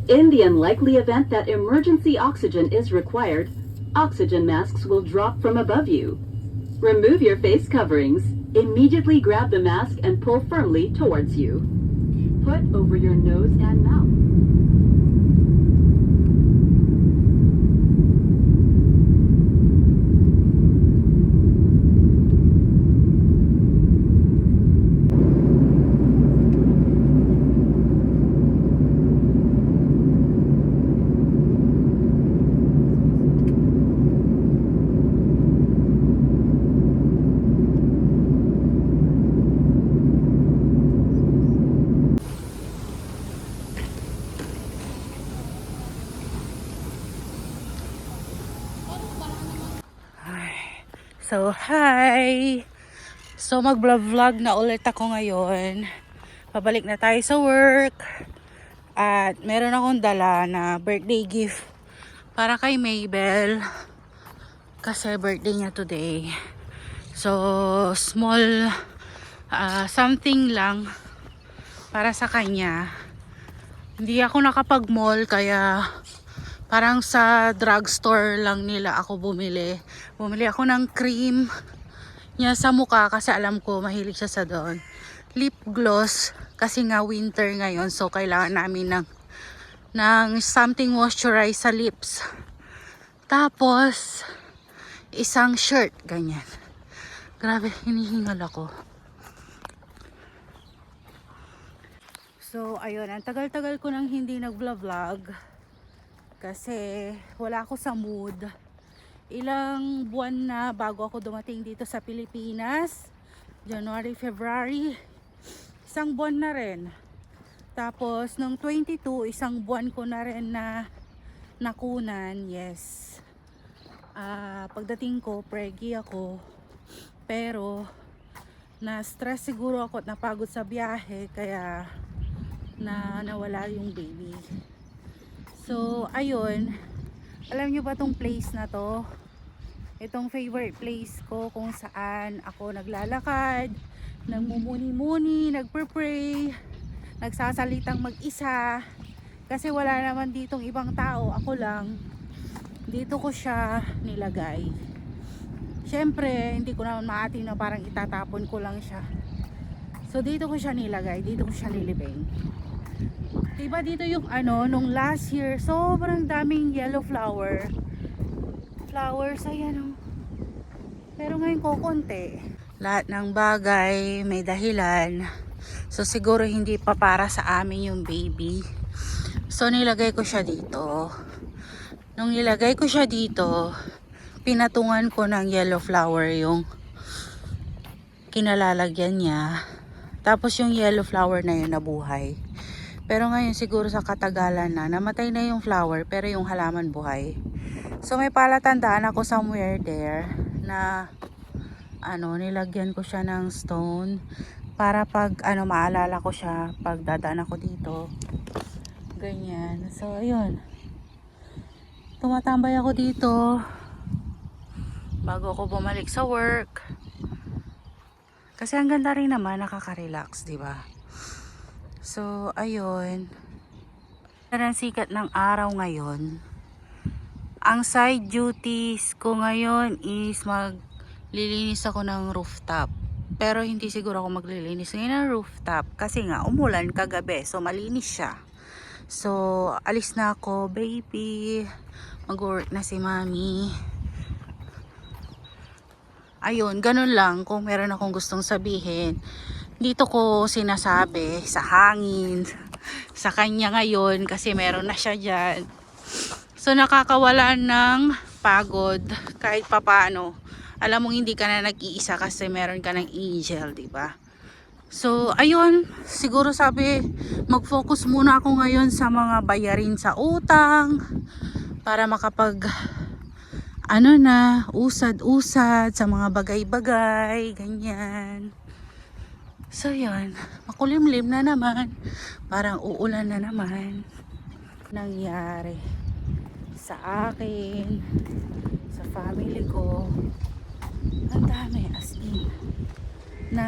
In the unlikely event that emergency oxygen is required, oxygen masks will drop from above you. Remove your face coverings. Immediately grab the mask and pull firmly towards you. Put over your nose and mouth. So, hi! So, mag-vlog na ulit ako ngayon. Pabalik na tayo sa work. At meron akong dala na birthday gift para kay Maybell. Kasi birthday niya today. So, small something lang para sa kanya. Hindi ako nakapag-mall kaya parang sa drugstore lang nila ako bumili. Bumili ako ng cream niya sa mukha kasi alam ko mahilig siya sa doon. Lip gloss kasi nga winter ngayon, so kailangan namin ng something moisturize sa lips. Tapos isang shirt, ganyan. Grabe, hinihingal ako. So ayun, ang tagal-tagal ko nang hindi nag-vlog kasi wala ako sa mood. Ilang buwan na bago ako dumating dito sa Pilipinas. January, February. Isang buwan na rin. Tapos nung 22, isang buwan ko na rin na nakunan. Yes. Pagdating ko, preggy ako. Pero na-stress siguro ako at napagod sa biyahe kaya nawala yung baby. So ayun, alam nyo ba tong place na to? Itong favorite place ko kung saan ako naglalakad, nagmumuni-muni, nagpre-pray, nagsasalitang mag-isa. Kasi wala naman ditong ibang tao, ako lang. Dito ko siya nilagay. Syempre, hindi ko naman maating na parang itatapon ko lang siya. So dito ko siya nilagay, dito ko siya nilibing. Diba dito yung nung last year, sobrang daming yellow flowers, ayan pero ngayon ko konti. Lahat ng bagay may dahilan, so siguro hindi pa para sa amin yung baby. So nilagay ko siya dito. Nung nilagay ko siya dito, pinatungan ko ng yellow flower yung kinalalagyan niya. Tapos yung yellow flower na yun nabuhay. Pero ngayon siguro sa katagalan na namatay na yung flower pero yung halaman buhay. So may palatandaan ako somewhere there na nilagyan ko siya ng stone para pag maalala ko siya pag dadaan ako dito. Ganyan. So ayun. Tumatambay ako dito bago ako bumalik sa work. Kasi ang ganda rin naman, nakaka-relax, 'di ba? So, ayun. Ang sikat ng araw ngayon. Ang side duties ko ngayon is maglilinis ako ng rooftop. Pero hindi siguro ako maglilinis ngayon ng rooftop kasi nga umulan kagabi. So, malinis siya. So, alis na ako, baby. Mag-work na si mami. Ayun, ganun lang kung meron akong gustong sabihin. Dito ko sinasabi sa hangin, sa kanya ngayon kasi meron na siya dyan. So nakakawala ng pagod kahit papano. Alam mong hindi ka na nag-iisa kasi meron ka ng angel, di ba? So ayun, siguro sabi mag-focus muna ako ngayon sa mga bayarin sa utang para makapag usad-usad sa mga bagay-bagay, ganyan. So yun, makulimlim na naman, parang uulan na naman. Nangyari sa akin, sa family ko, ang dami as in, na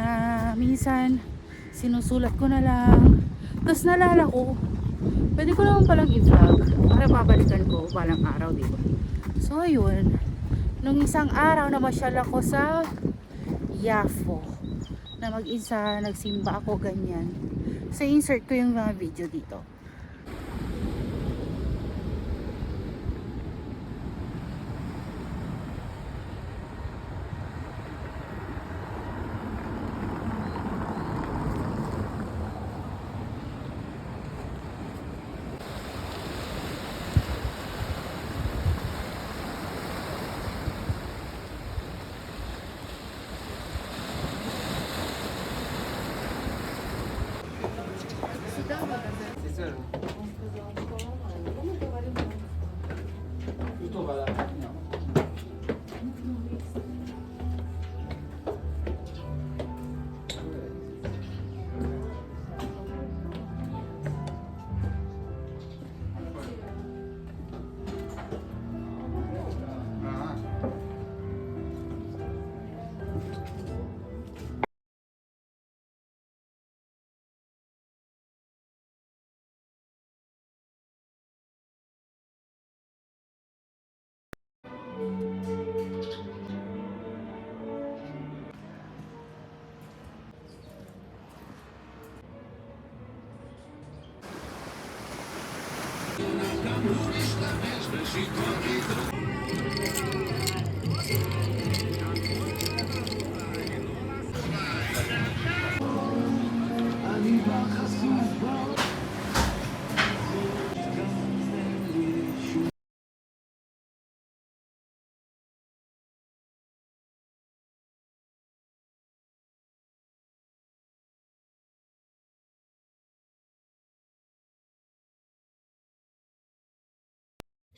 minsan sinusulat ko na lang, tapos nalala ko Pwede ko naman palang i-vlog para babalikan ko balang araw, di ba? So, ayun. Nung isang araw, namasyal ako sa Yafo. Na mag-isa, nagsimba ako, ganyan. So, insert ko yung mga video dito. C'est seul. Plutôt, voilà.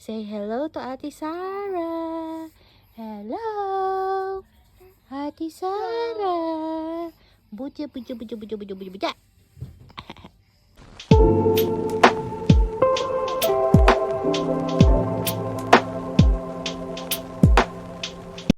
Say hello to Ate Sarah. Hello. Ate Sarah. Buja, buja, buja, buja, buja, buja, buja.